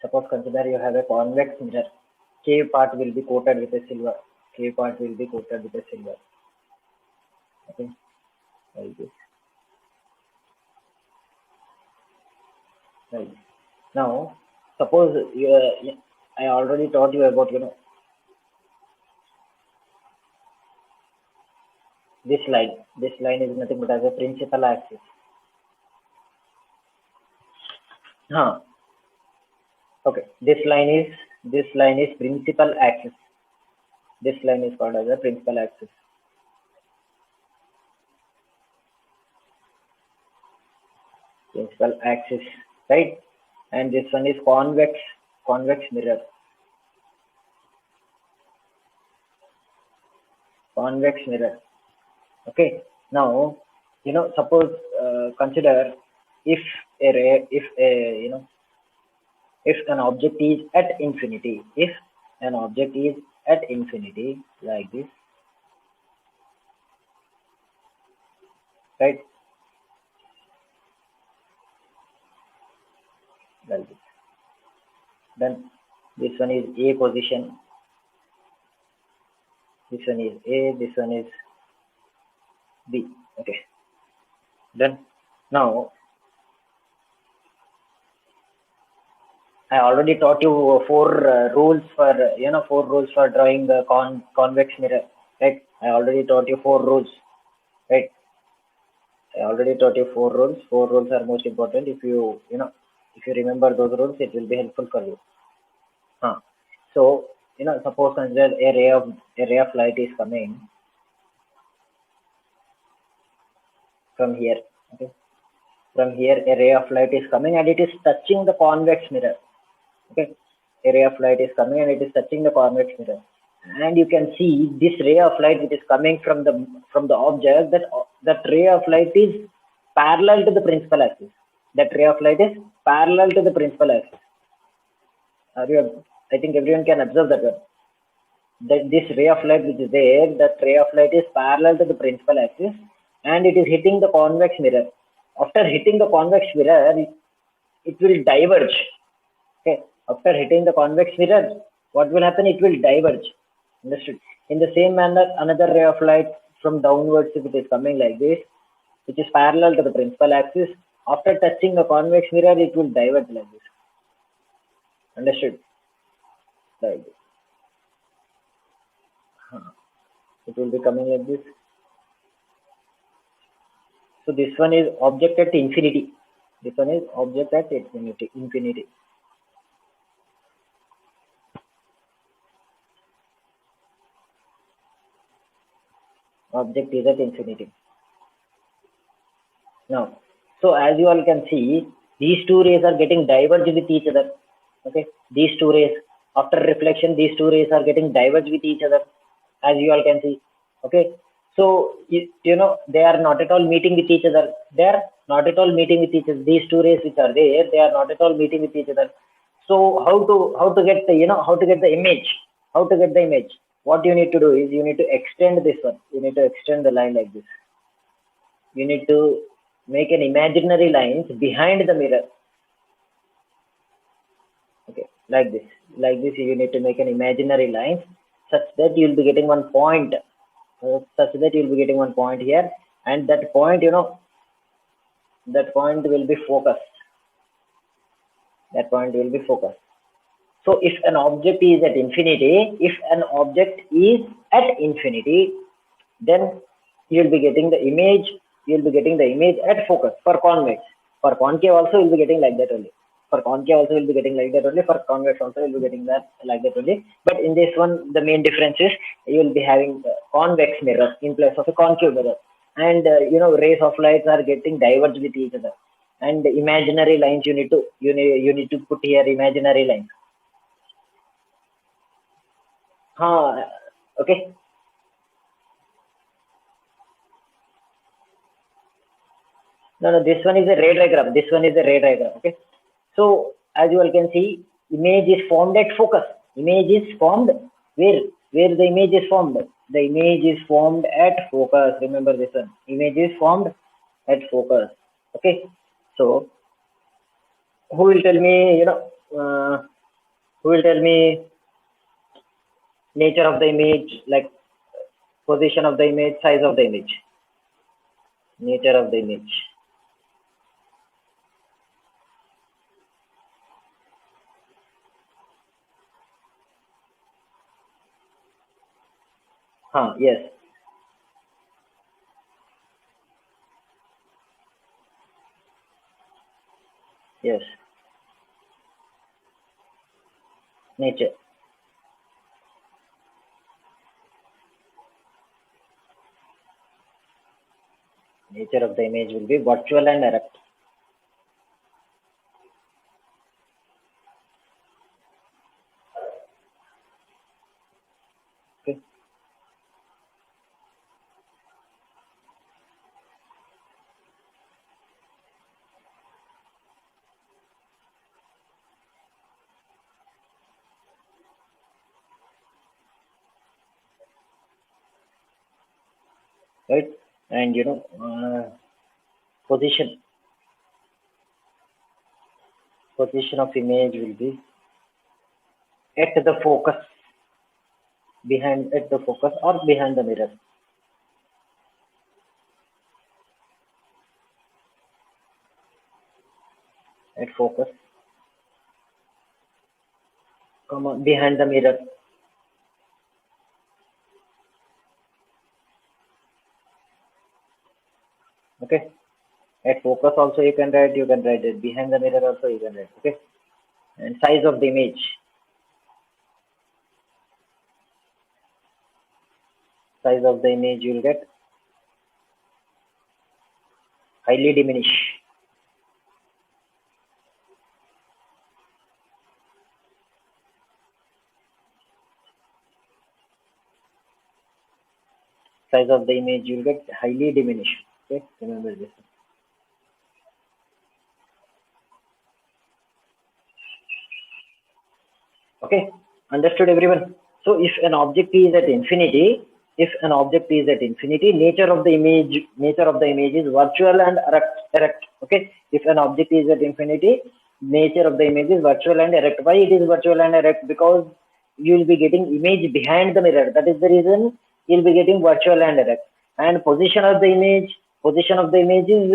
Suppose consider you have a convex mirror. Cave part will be coated with a silver. Cave part will be coated with a silver. Okay, like this. Right. Now, suppose I already taught you about this line. This line is nothing but as a principal axis. Huh. Okay. This line is principal axis. This line is called as a principal axis. Principal axis, right? And this one is convex mirror. Convex mirror. Okay. Now, suppose consider if if an object is at infinity, if an object is at infinity like this, right? Like this. Then this one is A position. This one is A. This one is B. Okay. Then now I already taught you four rules for drawing the convex mirror, right? I already taught you four rules, right? I already taught you four rules. Four rules are most important. If you remember those rules, it will be helpful for you. So suppose consider a ray of light is coming from here. Okay, from here a ray of light is coming and it is touching the convex mirror. Okay, a ray of light is coming and it is touching the convex mirror, and you can see this ray of light which is coming from the object, that ray of light is parallel to the principal axis. That ray of light is parallel to the principal axis. I think everyone can observe that one. That this ray of light which is there, that ray of light is parallel to the principal axis and it is hitting the convex mirror. After hitting the convex mirror, it will diverge. Okay, after hitting the convex mirror, what will happen? It will diverge. Understood? In the same manner, another ray of light from downwards, if it is coming like this, which is parallel to the principal axis, after touching the convex mirror, it will diverge like this. Understood? Like this. It will be coming like this. So this one is object at infinity. This one is object at infinity. Object is at infinity. Now, so as you all can see, these two rays are getting diverged with each other. Okay, these two rays, after reflection, these two rays are getting diverged with each other, as you all can see. Okay, so they are not at all meeting with each other. They are not at all meeting with each other. These two rays which are there, they are not at all meeting with each other. So how to get the how to get the image? How to get the image? What you need to do is you need to extend this one. You need to extend the line like this. You need to make an imaginary lines behind the mirror. Okay, like this. Like this, you need to make an imaginary lines such that you will be getting one point. Such that you will be getting one point here, and that point, that point will be focused. That point will be focused. So if an object is at infinity, then you will be getting the image. You will be getting the image at focus for convex. For concave also, you will be getting like that only. For concave also, you will be getting like that only. For convex also, you will be getting that like that only. But in this one, the main difference is you will be having the convex mirror in place of a concave mirror, and rays of light are getting diverged with each other. And imaginary lines, you need to put here imaginary lines. Okay. No, this one is a ray diagram. This one is a ray diagram. Okay. So as you all can see, image is formed at focus. Image is formed where the image is formed. The image is formed at focus. Remember this one. Image is formed at focus. Okay. So who will tell me, who will tell me nature of the image, like position of the image, size of the image, nature of the image. Yes. Yes. Nature. Nature of the image will be virtual and erect. Okay. Right. And position of image will be at the focus, at the focus or behind the mirror. At focus, behind the mirror. Okay. At focus also you can write it. Behind the mirror also you can write. Okay. And size of the image. Size of the image you will get highly diminish. Size of the image you will get highly diminished. Okay, remember this. Okay, understood everyone? So if an object is at infinity, nature of the image is virtual and erect. Okay, if an object is at infinity, nature of the image is virtual and erect. Why it is virtual and erect? Because you will be getting image behind the mirror. That is the reason you will be getting virtual and erect. And position of the image is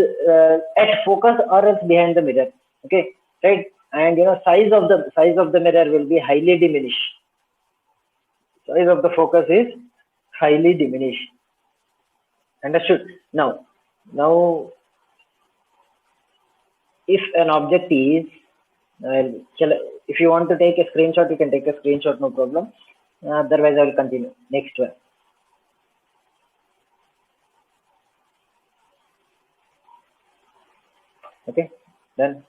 at focus or else behind the mirror. Okay, right? And size of the mirror will be highly diminished. Size of the focus is highly diminished. Understood? Now if an object is if you want to take a screenshot, you can take a screenshot, no problem. Otherwise I will continue. Next one. Okay, done.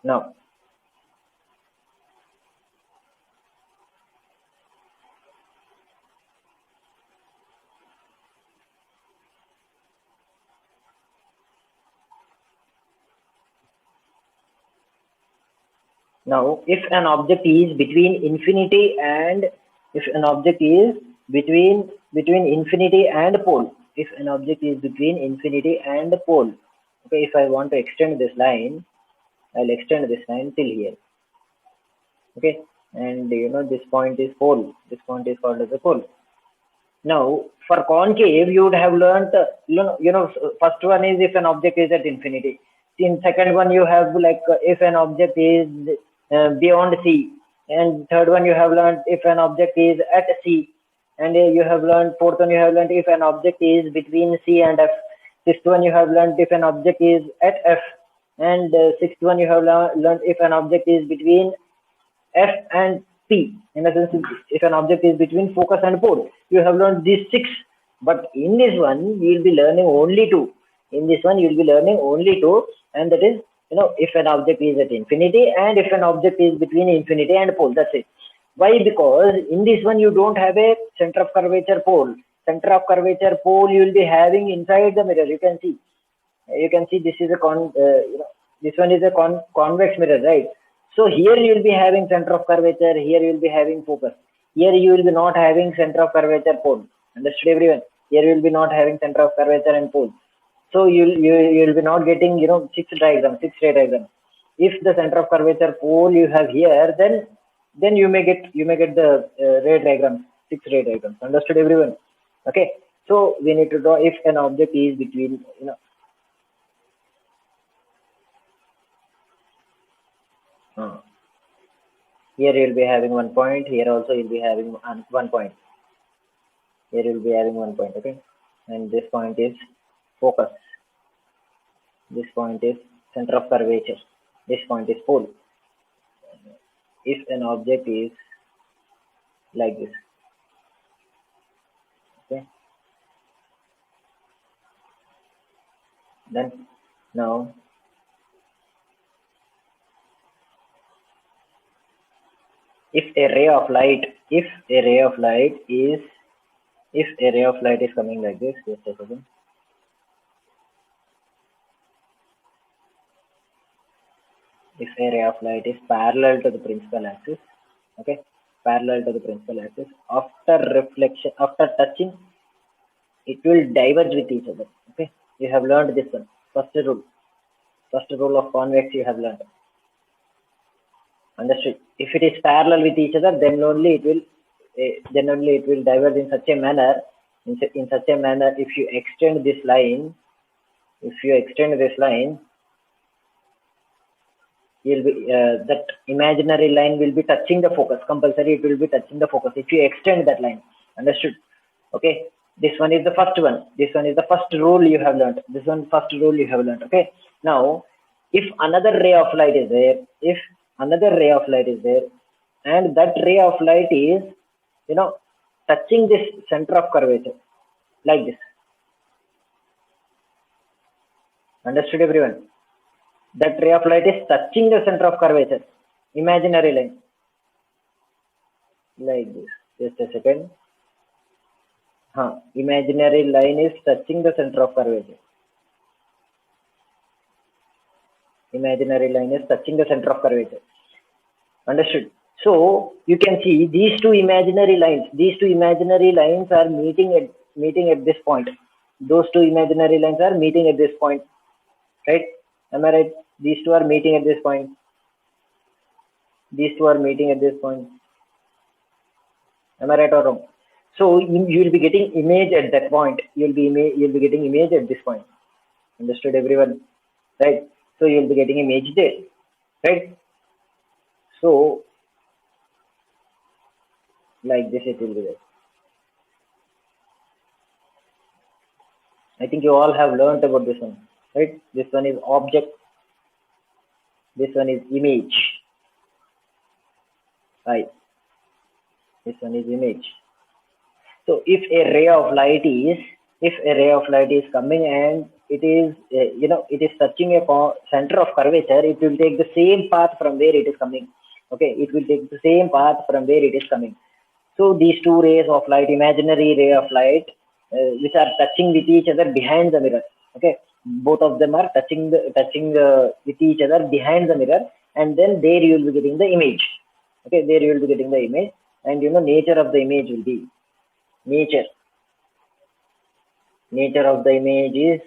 Now if an object is between infinity and infinity and pole, okay, if I want to extend this line, I'll extend this line till here. Okay, and this point is pole. This point is called as a pole. Now for concave, you would have learned first one is if an object is at infinity. In second one you have if an object is beyond C, and third one you have learned if an object is at C, and you have learned fourth one you have learned if an object is between C and F. Fifth one you have learned if an object is at F, and sixth one you have learned if an object is between F and P. In a sense, if an object is between focus and pole, you have learned these 6. But in this one, you will be learning only 2. And that is, if an object is at infinity and if an object is between infinity and pole. That's it. Why? Because in this one, you don't have a center of curvature pole. Center of curvature pole you will be having inside the mirror. You can see this is a this one is a convex mirror, right? So here you will be having center of curvature, here you will be having focus. Here you will be not having center of curvature pole. Understood everyone? Here you will be not having center of curvature and pole. So you'll be not getting, you know, six ray diagrams. If the center of curvature pole you have here, then you may get the ray diagrams, six ray diagrams. Understood, everyone? Okay. So we need to draw if an object is between, you know, here you'll be having 1 point. Here also you'll be having 1 point. Here you'll be having 1 point. Okay. And this point is focus. This point is center of curvature. This point is pole. If an object is like this, okay, then now if a ray of light is coming like this, just a second. If a ray of light is parallel to the principal axis, okay, parallel to the principal axis, after reflection, after touching, it will diverge with each other. Okay, you have learned this one. First rule of convex you have learned. Understood? If it is parallel with each other, then only it will diverge in such a manner. In such a manner, if you extend this line, you'll be that imaginary line will be touching the focus. Compulsory, it will be touching the focus if you extend that line. Understood? Okay. This one is the first one. This one is the first rule you have learned. Okay. Now, if another ray of light is there, and that ray of light is, you know, touching this center of curvature like this. Understood, everyone? That ray of light is touching the center of curvature, imaginary line, like this. Just a second. Imaginary line is touching the center of curvature. Understood? So you can see these two imaginary lines are meeting at this point. Those two imaginary lines are meeting at this point, right? Am I right? These two are meeting at this point. Am I right or wrong? So you will be getting image at that point. You'll be getting image at this point. Understood, everyone? Right? So you'll be getting image there, right? So like this it will be there. I think you all have learned about this one, right? This one is object. This one is image. Right. This one is image. So if a ray of light is coming and it is, it is touching a center of curvature, it will take the same path from where it is coming. Okay, it will take the same path from where it is coming. So these two rays of light, imaginary ray of light, which are touching with each other behind the mirror. Okay, both of them are touching with each other behind the mirror, and then there you will be getting the image. Okay, there you will be getting the image, and nature of the image will be nature of the image is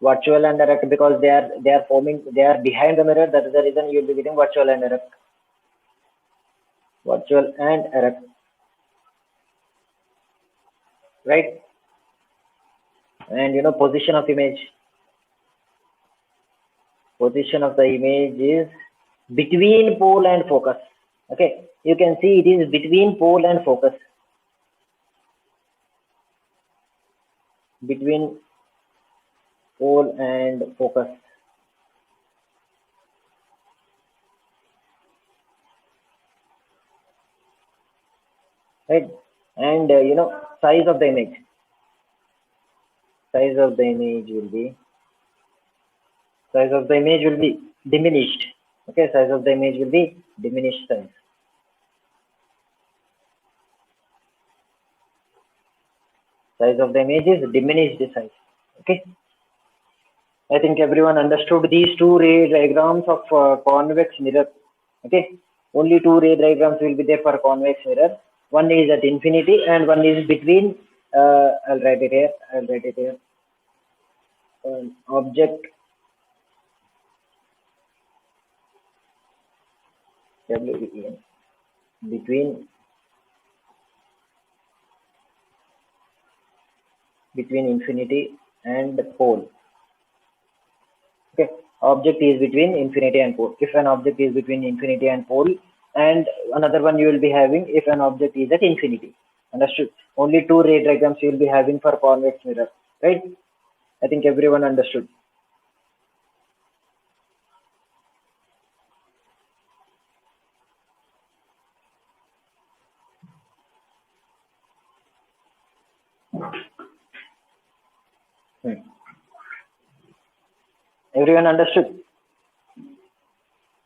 virtual and erect, because they are behind the mirror. That is the reason you will be getting virtual and erect. Right? And position of image. Position of the image is between pole and focus. Okay, you can see it is between pole and focus. Between pole and focus. Right? And size of the image. Size of the image will be diminished. Okay, size of the image will be diminished size. Size of the image is diminished size. Okay, I think everyone understood these two ray diagrams of convex mirror. Okay, only two ray diagrams will be there for convex mirror. One is at infinity and one is between I'll write it here. I'll write it here. Object WEN between infinity and pole. Okay, object is between infinity and pole. If an object is between infinity and pole, and another one you will be having if an object is at infinity. Understood? Only two ray diagrams you will be having for convex mirror, right? I think everyone understood. Everyone understood?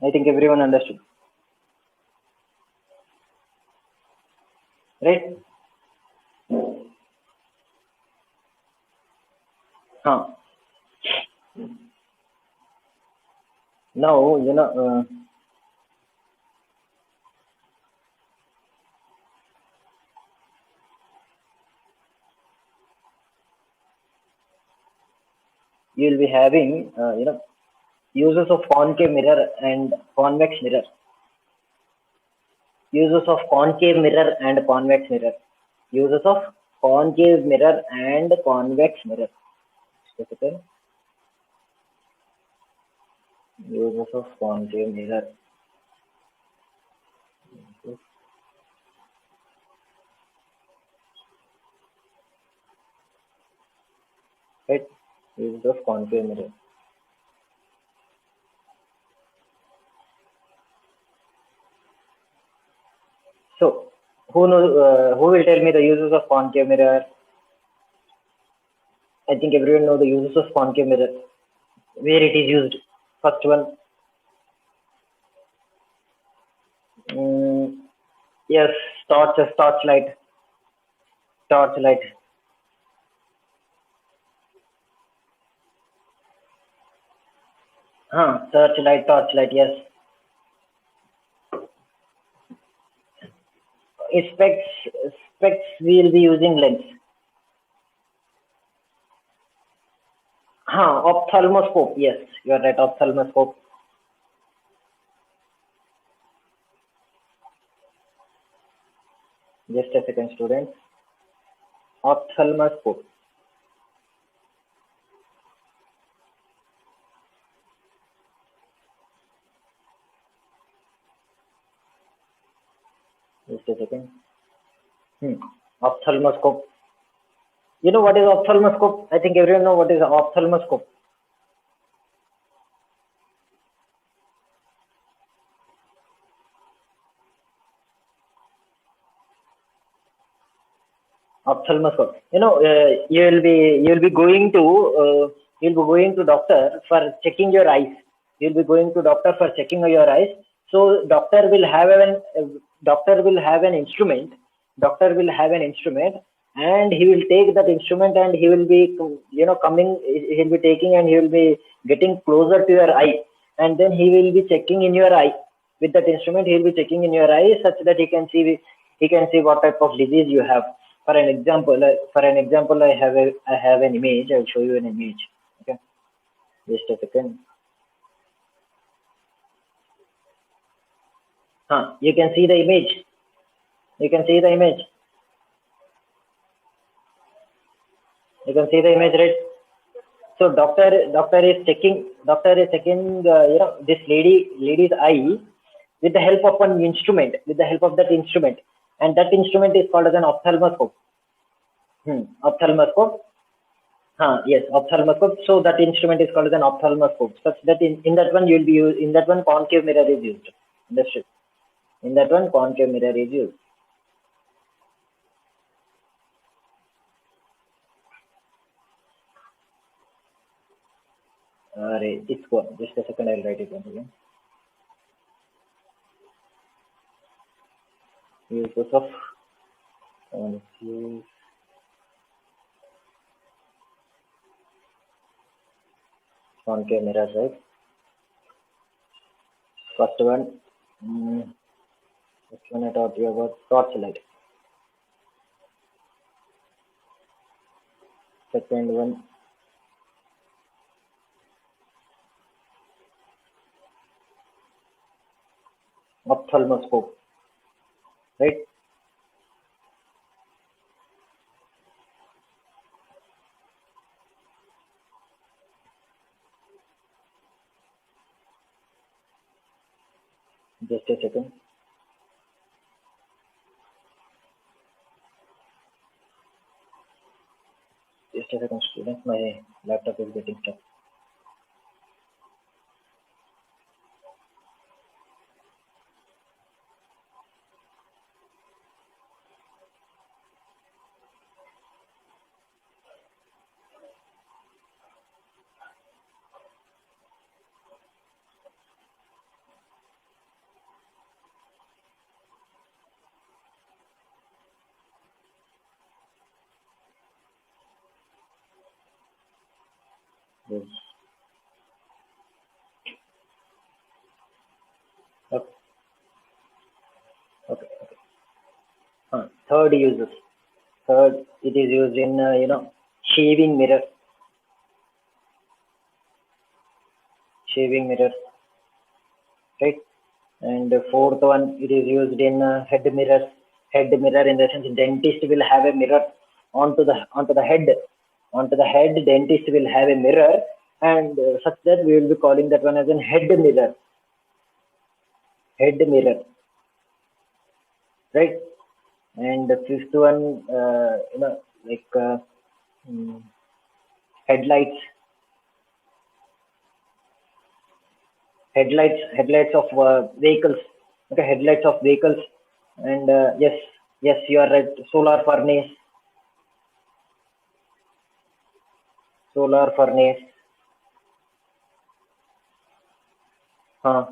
I think everyone understood. Right? Huh. Now, you'll be having, uses of concave mirror and convex mirror. Uses of concave mirror and convex mirror. Uses of concave mirror and convex mirror. Uses of concave mirror. Right? Uses of concave mirror. So, who knows? Who will tell me the uses of concave mirror? I think everyone knows the uses of concave mirror. Where it is used? First one. Yes, torchlight. Torchlight. Torchlight, yes. Specs will be using lens. Ophthalmoscope, yes, you are right, ophthalmoscope. Just a second, students. Ophthalmoscope. Just a second. Ophthalmoscope. You know what is ophthalmoscope? I think everyone know what is ophthalmoscope. Ophthalmoscope. You'll be going to doctor for checking your eyes. You'll be going to doctor for checking your eyes. So doctor will have an instrument. Doctor will have an instrument, and he will take that instrument, and he will be coming. He'll be taking, and he will be getting closer to your eye, and then he will be checking in your eye with that instrument. He will be checking in your eye such that he can see what type of disease you have. For an example, I have an image. I'll show you an image. Okay, just a second. You can see the image. You can see the image. You can see the image, right? So doctor is checking this lady's eye with the help of an instrument. With the help of that instrument, and that instrument is called as an ophthalmoscope. Ophthalmoscope. Yes, ophthalmoscope. So that instrument is called as an ophthalmoscope. Such that in that one you will be in that one concave mirror is used. Understood? In that one concave mirror is used. It's gone. Just a second, I'll write it once again. Uses of concave mirrors, right? First one, which one I taught you about? Torchlight. second one, ophthalmoscope, right? Just a second. Just a second, students. My laptop is getting stuck. Yes. Okay. Okay. Okay. Third uses. Third, it is used in shaving mirror. Shaving mirror, right? And the fourth one, it is used in head mirror. Head mirror in the sense dentist will have a mirror onto the head. Onto the head, dentist will have a mirror, and such that we will be calling that one as a head mirror. Head mirror, right? And the fifth one, like mm, headlights. Headlights of vehicles. Okay, headlights of vehicles. And yes, you are right. Solar furnace. Huh.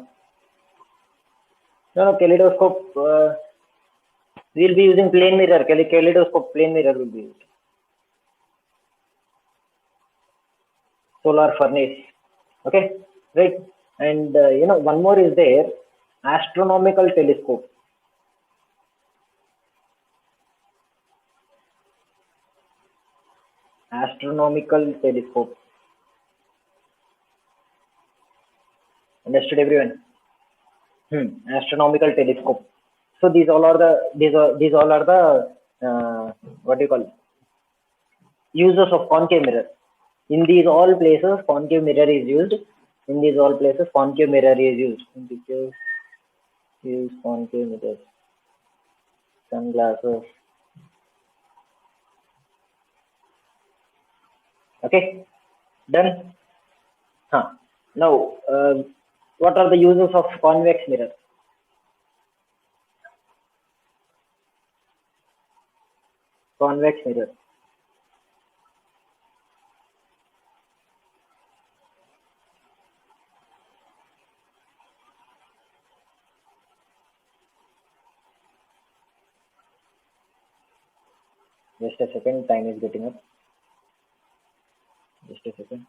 No, kaleidoscope. We'll be using plane mirror. Kaleidoscope plane mirror will be used. Solar furnace. Okay, right. And one more is there. Astronomical telescope. Astronomical telescope. Understood, everyone? Astronomical telescope. So these all are the what do you call it? Uses of concave mirror. In these all places, concave mirror is used. In these all places, concave mirror is used. Because use concave mirror. Sunglasses. Okay, done. Now, what are the uses of convex mirror? Convex mirror. Just a second, time is getting up. Just a second.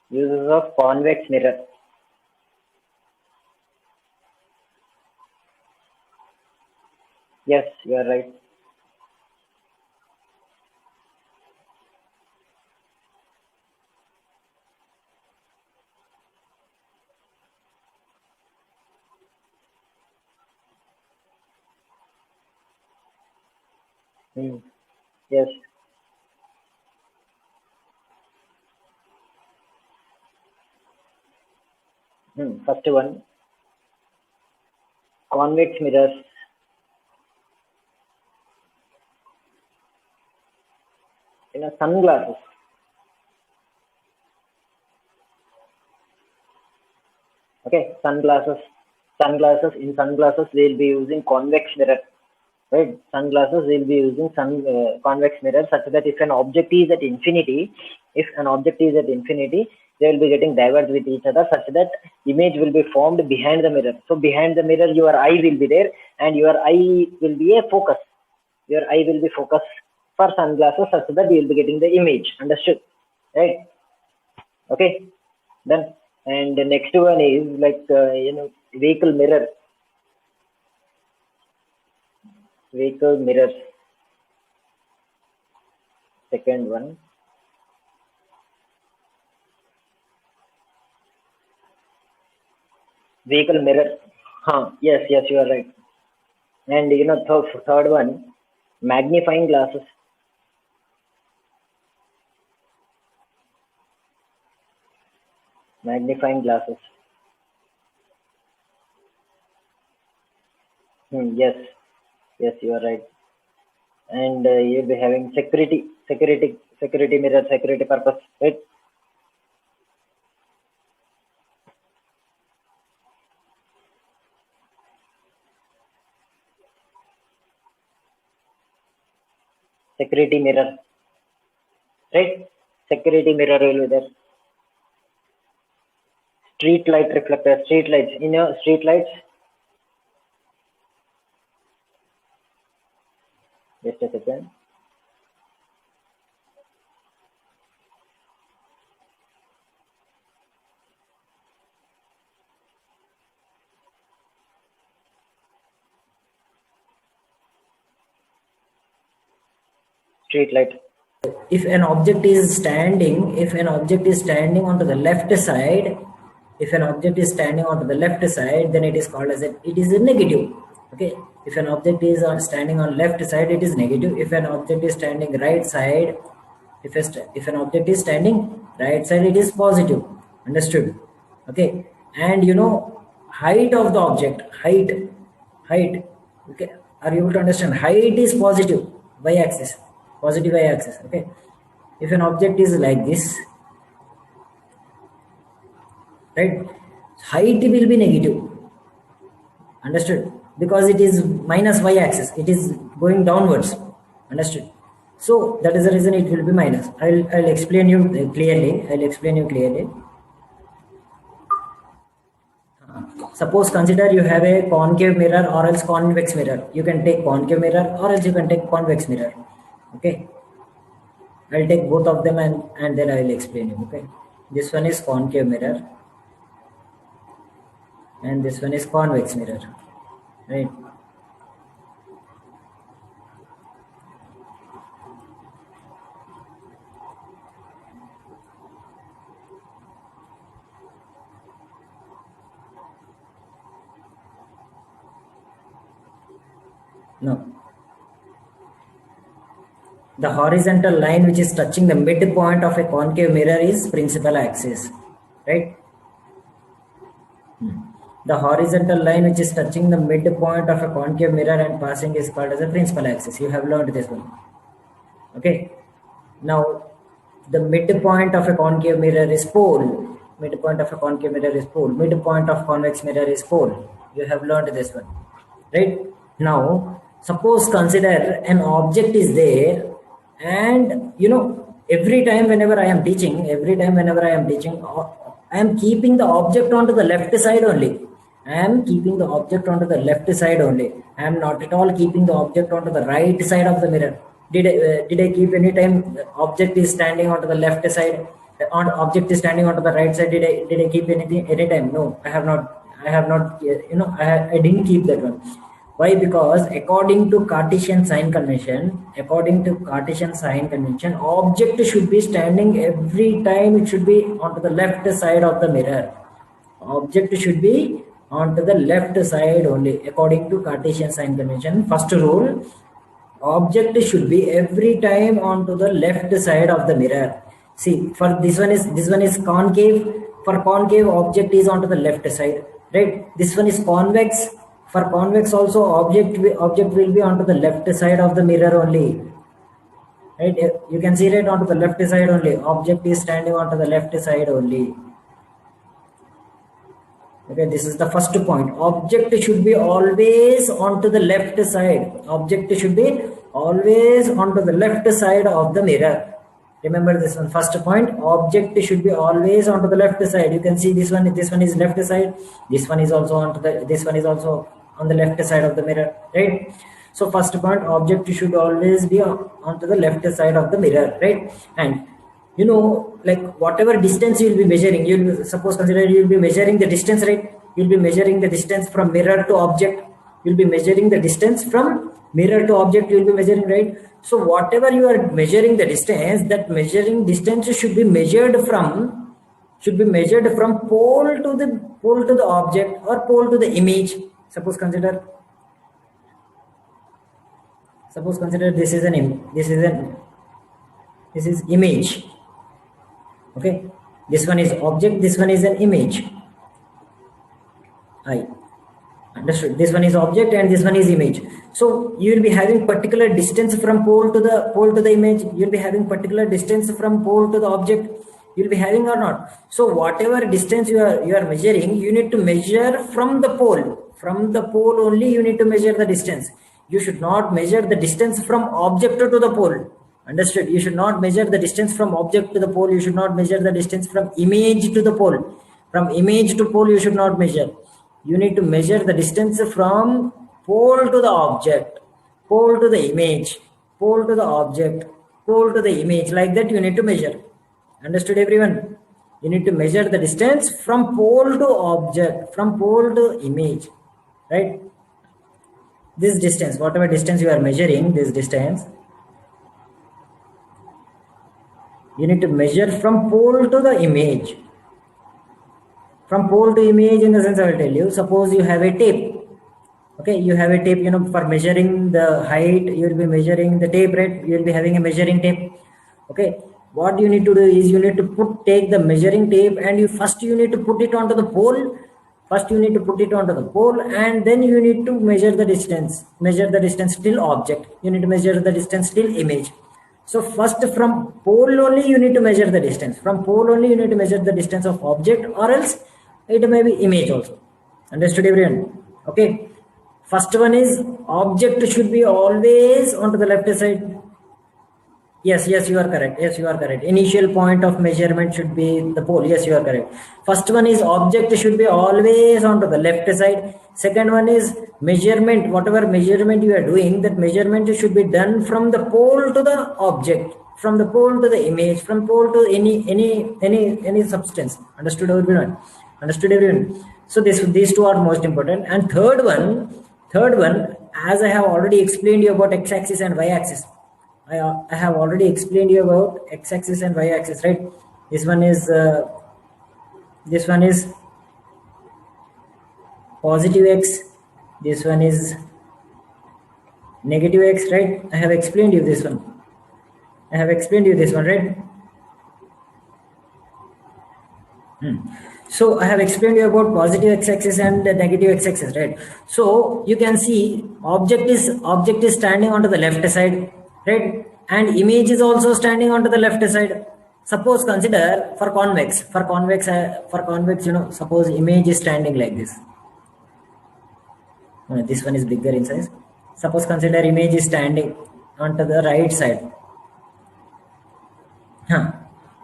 Uses of convex mirror. Yes, you are right. Yes. First one, convex mirrors. Sunglasses. Okay, sunglasses. In sunglasses, they'll be using convex mirror. Right, sunglasses will be using convex mirror such that if an object is at infinity, they will be getting diverged with each other such that image will be formed behind the mirror. So behind the mirror, your eye will be there, and your eye will be a focus. Your eye will be focus for sunglasses such that you will be getting the image. Understood? Right? Okay. Then, and the next one is like vehicle mirror. Vehicle mirrors. second one. Vehicle mirror. Yes, you are right. And third one, magnifying glasses. Magnifying glasses. Yes, you are right. And you'll be having security mirror, security purpose, right? Security mirror, right? Security mirror will be there. Street light reflector, street lights. In your street lights, just a second. Street light. If an object is standing onto the left side, then it is called as it is a negative. Okay, if an object is standing on left side, it is negative. If an object is standing right side, if an object is standing right side, it is positive. Understood? Okay, and height of the object, height. Okay, are you able to understand? Height is positive, y-axis, positive y-axis. Okay, if an object is like this, right, height will be negative. Understood? Because it is minus y-axis, it is going downwards. Understood? So that is the reason it will be minus. I'll explain you clearly. Suppose consider you have a concave mirror or else convex mirror. You can take concave mirror or else you can take convex mirror. Okay, I'll take both of them and then I will explain you. Okay, this one is concave mirror and this one is convex mirror, right? No, the horizontal line which is touching the midpoint of a concave mirror is principal axis, right? The horizontal line which is touching the midpoint of a concave mirror and passing is called as a principal axis. You have learned this one. Okay, now the midpoint of a concave mirror is pole. Midpoint of convex mirror is pole. You have learned this one, right? Now suppose consider an object is there, and every time whenever I am teaching, I am keeping the object onto the left side only. I am not at all keeping the object onto the right side of the mirror. Did I keep any time object is standing onto the left side, object is standing onto the right side? Did I keep anything any time? No, I have not. I didn't keep that one. Why? Because according to Cartesian sign convention, object should be standing every time. It should be onto the left side of the mirror. Object should be onto the left side only, according to Cartesian sign convention. First rule: object should be every time onto the left side of the mirror. See, for this one is concave. For concave, object is onto the left side, right? This one is convex. For convex also, object will be onto the left side of the mirror only, right? You can see right onto the left side only. Object is standing onto the left side only. Okay, this is the first point. Object should be always onto the left side. Object should be always onto the left side of the mirror. Remember this one. First point, object should be always onto the left side. You can see this one is left side. This one is also on the left side of the mirror, right? So first point, object should always be onto the left side of the mirror, right? And like whatever distance you will be measuring, suppose consider you will be measuring the distance, right? You'll be measuring the distance from mirror to object. You'll be measuring the distance from mirror to object. You'll be measuring, right? So whatever you are measuring the distance, that measuring distance should be measured from pole to the object or pole to the image. Suppose consider this is image. Okay, this one is object, this one is an image. I understood. This one is object and this one is image. So you will be having particular distance from pole to the image. You will be having particular distance from pole to the object. You will be having or not. So whatever distance you are measuring, you need to measure from the pole. From the pole only you need to measure the distance. You should not measure the distance from object to the pole. Understood? You should not measure the distance from object to the pole. You should not measure the distance from image to the pole. From image to pole you should not measure. You need to measure the distance from pole to the object, pole to the image, pole to the object, pole to the image. Like that you need to measure. Understood, everyone? You need to measure the distance from pole to object, from pole to image, right? This distance, whatever distance you are measuring, this distance, you need to measure from pole to the image. From pole to image, in the sense, I will tell you, suppose you have a tape. Okay, you have a tape, for measuring the height, you will be measuring the tape, right? You will be having a measuring tape. Okay, what you need to do is you need to take the measuring tape and you need to put it onto the pole. First you need to put it onto the pole and then you need to measure the distance till object. You need to measure the distance till image. So first from pole only you need to measure the distance. From pole only you need to measure the distance of object, or else it may be image also. Understood, everyone? Okay. First one is object should be always onto the left side. Yes, you are correct. Yes, you are correct. Initial point of measurement should be the pole. Yes, you are correct. First one is object should be always onto the left side. Second one is measurement. Whatever measurement you are doing, that measurement should be done from the pole to the object, from the pole to the image, from pole to any substance. Understood, everyone? Understood, everyone? So these two are most important. And third one, as I have already explained you about x-axis and y-axis. I have already explained you about x-axis and y-axis, right? This one is positive x, this one is negative x, right? I have explained you this one. Right? So I have explained you about positive x-axis and negative x-axis, right? So you can see object is standing onto the left side, right? And image is also standing onto the left side. Suppose consider for convex, suppose image is standing like this. This one is bigger in size. Suppose consider image is standing onto the right side.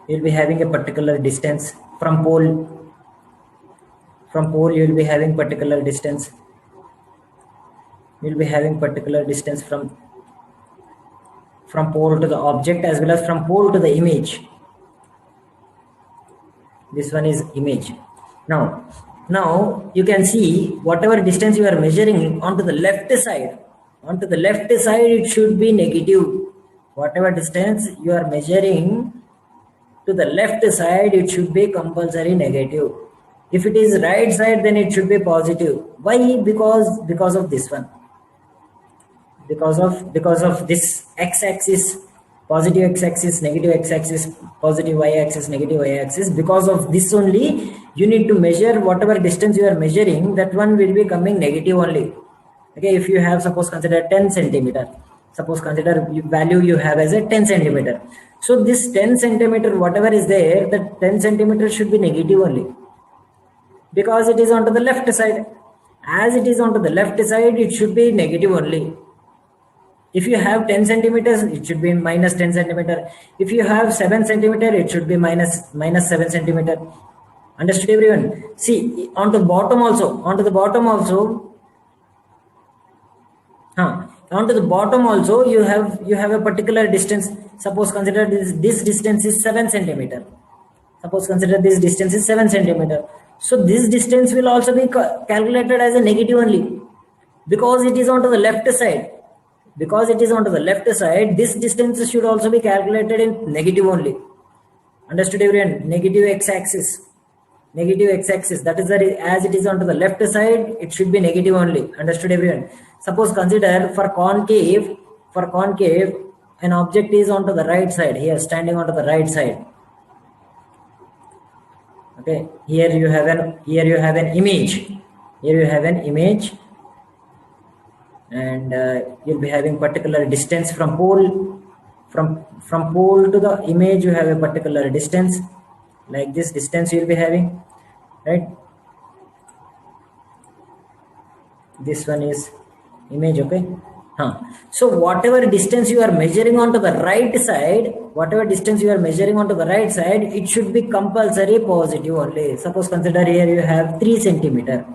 You'll be having a particular distance from pole. From pole you will be having particular distance. You'll be having particular distance from pole to the object as well as from pole to the image. This one is image. Now you can see whatever distance you are measuring onto the left side. Onto the left side it should be negative. Whatever distance you are measuring to the left side, it should be compulsory negative. If it is right side, then it should be positive. Why? Because of this one. Because of this x-axis, positive x-axis, negative x-axis, positive y-axis, negative y-axis. Because of this only, you need to measure whatever distance you are measuring, that one will be coming negative only. Okay, if you have, suppose consider 10 centimeter. Suppose consider value you have as a 10 centimeter. So this 10 centimeter, whatever is there, that 10 centimeter should be negative only. Because it is onto the left side. As it is onto the left side, it should be negative only. If you have 10 centimeters, it should be minus 10 centimeter. If you have 7 centimeter, it should be minus 7 centimeter. Understood, everyone? See, onto the bottom also, onto the bottom also, you have a particular distance. Suppose consider this distance is 7 centimeter. Suppose consider this distance is 7 centimeter. So this distance will also be calculated as a negative only, because it is onto the left side. because it is onto the left side, this distance should also be calculated in negative only. Understood everyone? Negative x-axis. Negative x-axis, that is the as it is onto the left side, it should be negative only. Understood everyone? Suppose consider for concave, an object is onto the right side, here standing onto the right side. Okay, here you have an image. Here you have an image, and you'll be having particular distance from pole. From pole to the image, you have a particular distance. Like this distance you'll be having, right? This one is image, okay? So whatever distance you are measuring onto the right side, it should be compulsory positive only. Suppose consider here you have 3 centimeter.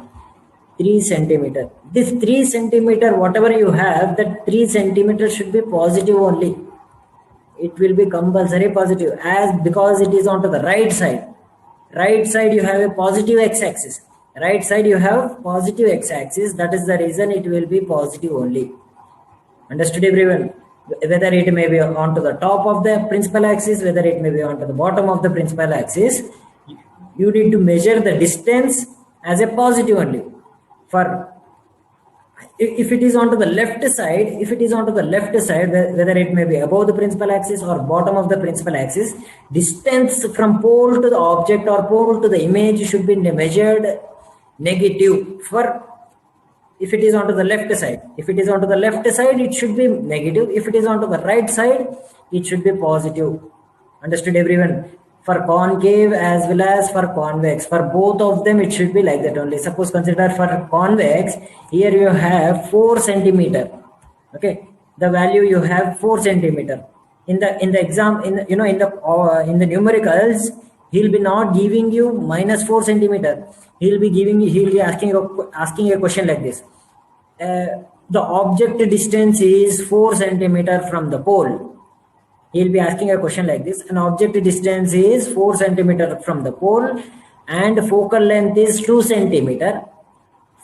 This 3 centimeter, whatever you have, that 3 centimeter should be positive only. It will be compulsory positive, as because it is onto the right side. Right side you have a positive x-axis. That is the reason it will be positive only. Understood everyone? Whether it may be onto the top of the principal axis, whether it may be onto the bottom of the principal axis, you need to measure the distance as a positive only. For if it is onto the left side, whether it may be above the principal axis or bottom of the principal axis, distance from pole to the object or pole to the image should be measured negative. For if it is onto the left side, it should be negative. If it is onto the right side, it should be positive. Understood everyone? For concave as well as for convex, for both of them it should be like that only. Suppose consider for convex, here you have 4 centimeter. Okay, the value you have 4 centimeter. In the exam, in the numericals, he'll be not giving you minus 4 centimeter. He'll be asking a question like this. The object distance is 4 centimeter from the pole. He'll be asking a question like this. An object distance is 4 centimeter from the pole and focal length is 2 centimeter.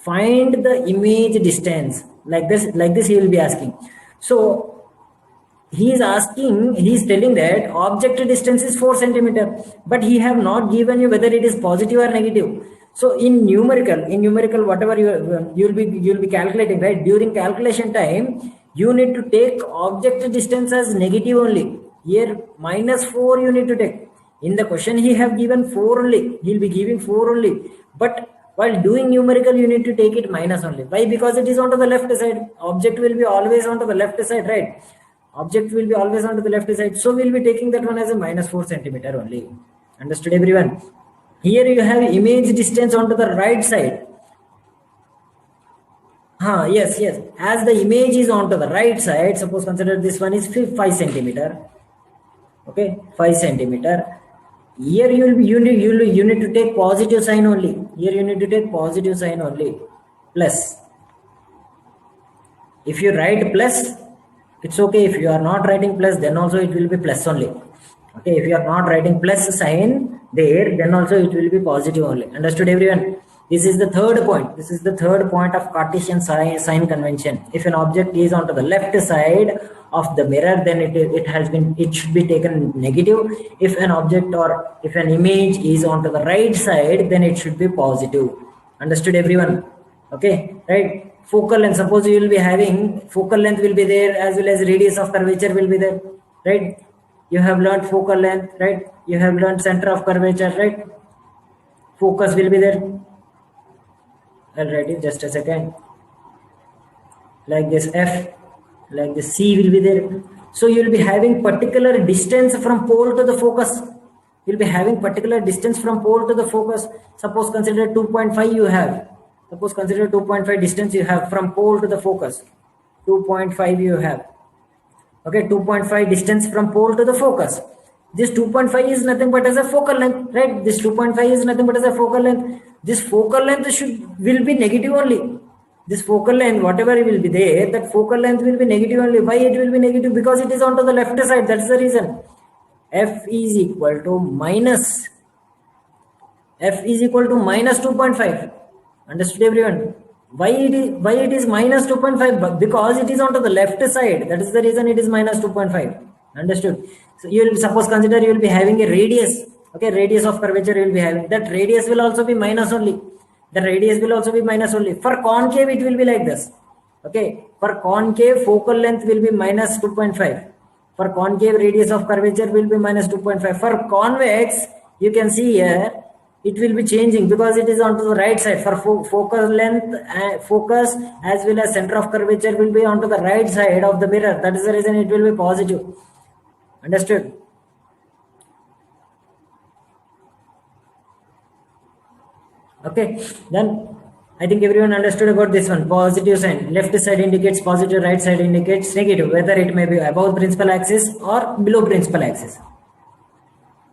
Find the image distance. Like this he will be asking. So he is telling that object distance is 4 centimeter, but he have not given you whether it is positive or negative. So in numerical, whatever you'll be calculating, right? During calculation time, you need to take object distance as negative only. Here minus 4 you need to take. In the question he have given 4 only. He'll be giving 4 only. But while doing numerical, you need to take it minus only. Why? Because it is onto the left side. Object will be always onto the left side, right? Object will be always onto the left side. So we'll be taking that one as a minus 4 centimeter only. Understood everyone? Here you have image distance onto the right side. Yes. As the image is onto the right side, suppose consider this one is 5 centimeter. Okay, 5 centimeter. Here you need to take positive sign only. Plus. If you write plus, it's okay. If you are not writing plus, then also it will be plus only. Okay, if you are not writing plus sign there, then also it will be positive only. Understood everyone? This is the third point of Cartesian sign convention. If an object is onto the left side of the mirror, then it should be taken negative. If an object or if an image is onto the right side, then it should be positive. Understood everyone? Okay, right? Focal length, suppose you will be having focal length will be there, as well as radius of curvature will be there, right? You have learned focal length, right? You have learned center of curvature, right? Focus will be there. I'll write it, just a second. Like this F, like this C will be there. So you'll be having particular distance from pole to the focus. You'll be having particular distance from pole to the focus. Suppose consider 2.5 you have. Suppose consider 2.5 distance you have from pole to the focus. 2.5 you have. Okay, 2.5 distance from pole to the focus. This 2.5 is nothing but as a focal length, right? This 2.5 is nothing but as a focal length. This focal length will be negative only. This focal length, whatever will be there, that focal length will be negative only. Why it will be negative? Because it is onto the left side. That's the reason. F is equal to minus 2.5. Understood everyone? why it is minus 2.5? Because it is onto the left side. That is the reason it is minus 2.5. Understood? So you will suppose consider you will be having a radius. Okay, radius of curvature you will be having. That radius will also be minus only. The radius will also be minus only. For concave, it will be like this. Okay, for concave, focal length will be minus 2.5. For concave, radius of curvature will be minus 2.5. For convex, you can see here, it will be changing because it is onto the right side. For focal length, focus as well as center of curvature will be onto the right side of the mirror. That is the reason it will be positive. Understood? Okay, then I think everyone understood about this one. Positive sign. Left side indicates positive, right side indicates negative, whether it may be above principal axis or below principal axis.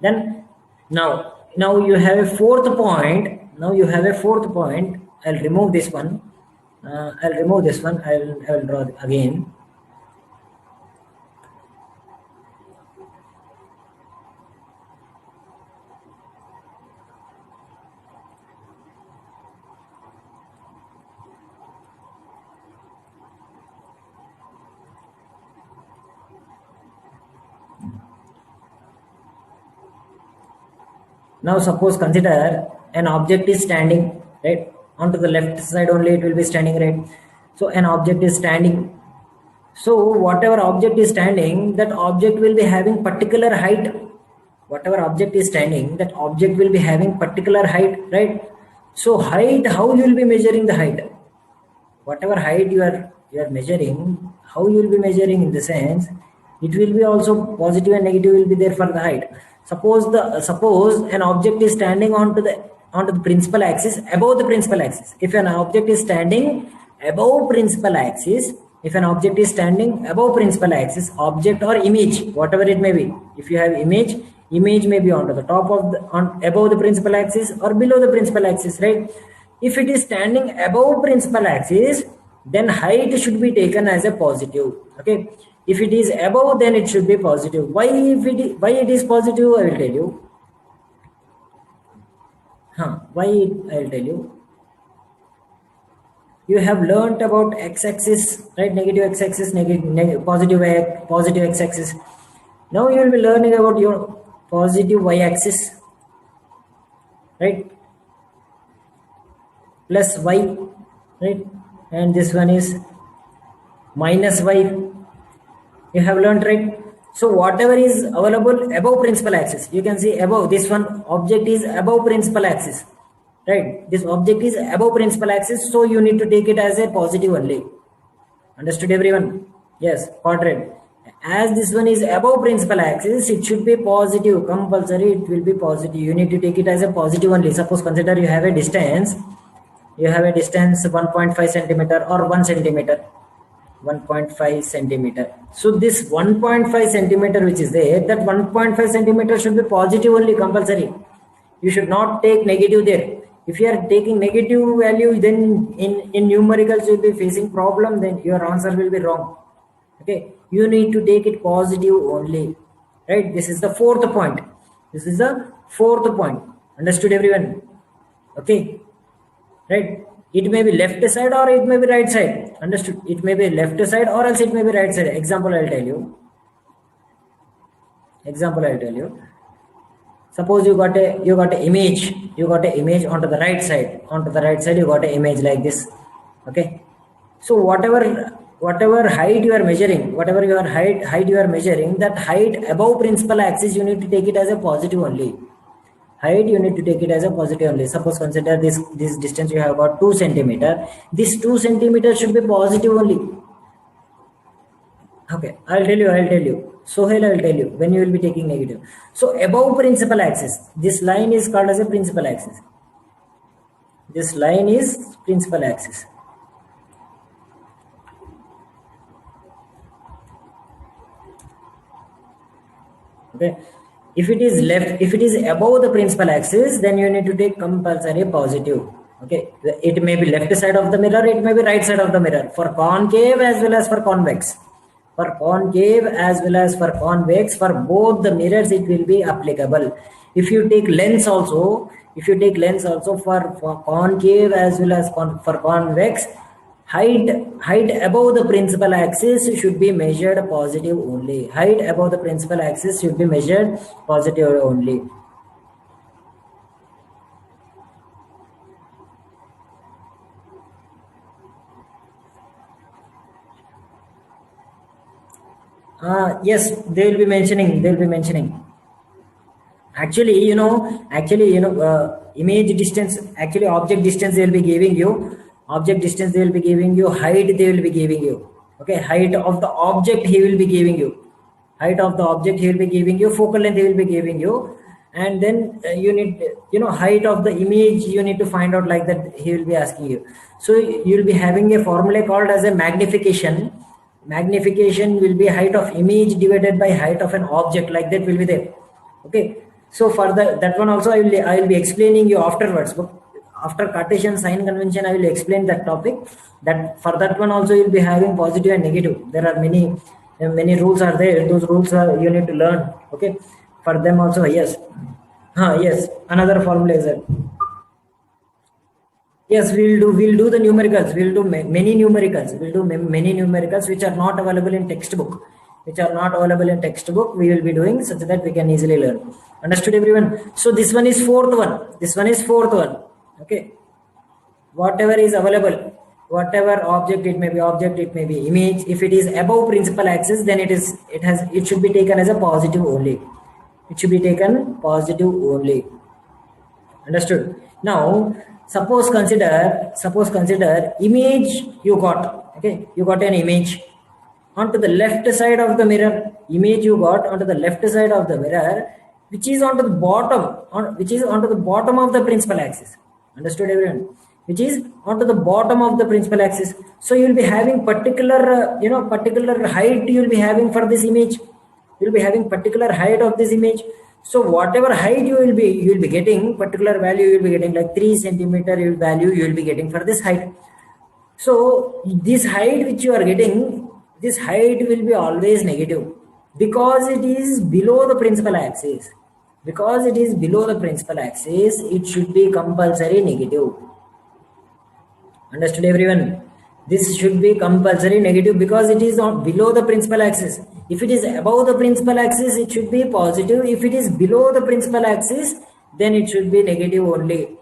Then now you have a fourth point. Now you have a fourth point. I'll remove this one. I'll draw again. Now suppose consider an object is standing, right? Onto the left side only it will be standing, right? So an object is standing. So whatever object is standing, that object will be having particular height. Whatever object is standing, that object will be having particular height, right? So height, how you will be measuring the height? Whatever height you are measuring, how you will be measuring in the sense, it will be also positive and negative will be there for the height. Suppose an object is standing onto the principal axis, above the principal axis. If an object is standing above principal axis, object or image, whatever it may be. If you have image may be onto the top of above the principal axis or below the principal axis, right? If it is standing above principal axis, then height should be taken as a positive. Okay. If it is above, then it should be positive. Why it is positive? I will tell you. Why I will tell you. You have learnt about x-axis, right? Negative x-axis, positive x-axis. Now you will be learning about your positive y-axis, right? Plus y, right? And this one is minus y. You have learned, right? So whatever is available above principal axis, you can see above this one object is above principal axis, right? This object is above principal axis, so you need to take it as a positive only. Understood everyone? Yes, quadrant. As this one is above principal axis, it should be positive, compulsory it will be positive. You need to take it as a positive only. Suppose consider you have a distance 1.5 centimeter or 1 centimeter. 1.5 centimeter. So this 1.5 centimeter which is there, that 1.5 centimeter should be positive only, compulsory. You should not take negative there. If you are taking negative value, then in numericals you will be facing problem, then your answer will be wrong. Okay, you need to take it positive only, right? This is the fourth point. Understood everyone? Okay, right? It may be left side or it may be right side. Understood? It may be left side or else it may be right side. Example I'll tell you. Suppose you got a image. You got an image onto the right side. You got an image like this. Okay. So whatever height you are measuring, that height above principal axis, you need to take it as a positive only. Suppose consider this distance you have got 2 centimeter. This 2 centimeter should be positive only. Okay, I'll tell you. Sohail, I'll tell you when you will be taking negative. So above principal axis, this line is called as a principal axis. Okay. If it is above the principal axis, then you need to take compulsory positive. Okay, it may be left side of the mirror, it may be right side of the mirror, for concave as well as for convex. For both the mirrors it will be applicable. If you take lens also, If you take lens also for concave as well as for convex, height above the principal axis should be measured positive only. Height above the principal axis should be measured positive only. Yes, they will be mentioning. They will be mentioning. Actually, image distance. Actually, object distance they will be giving you. Object distance they will be giving you. Height they will be giving you. Okay, height of the object he will be giving you. Height of the object he will be giving you. Focal length he will be giving you. And then you need, height of the image you need to find out, like that he will be asking you. So you will be having a formula called as a magnification. Magnification will be height of image divided by height of an object, like that will be there. Okay, so for that one also I will be explaining you afterwards. But after Cartesian sign convention I will explain that topic. That for that one also you will be having positive and negative. There are many rules are there. Those rules are you need to learn. Okay, for them also. Yes, yes, another formula is that. Yes, we'll do the numericals. We'll do many numericals. We'll do many numericals which are not available in textbook. Which are not available in textbook. We will be doing such that we can easily learn. Understood, everyone? So this one is fourth one. This one is fourth one. Okay. Whatever is available, whatever object it may be image. If it is above principal axis, then it should be taken as a positive only. It should be taken positive only. Understood? Now, suppose consider image you got. Okay, you got an image onto the left side of the mirror. Image you got onto the left side of the mirror, which is onto the bottom of the principal axis. Understood, everyone? Which is onto the bottom of the principal axis. So you will be having particular height you will be having for this image. You will be having particular height of this image. So whatever height you will be getting, particular value you will be getting, like 3 centimeter value you will be getting for this height. So this height which you are getting, this height will be always negative because it is below the principal axis. Because it is below the principal axis, it should be compulsory negative. Understood, everyone? This should be compulsory negative because it is not below the principal axis. If it is above the principal axis, it should be positive. If it is below the principal axis, then it should be negative only.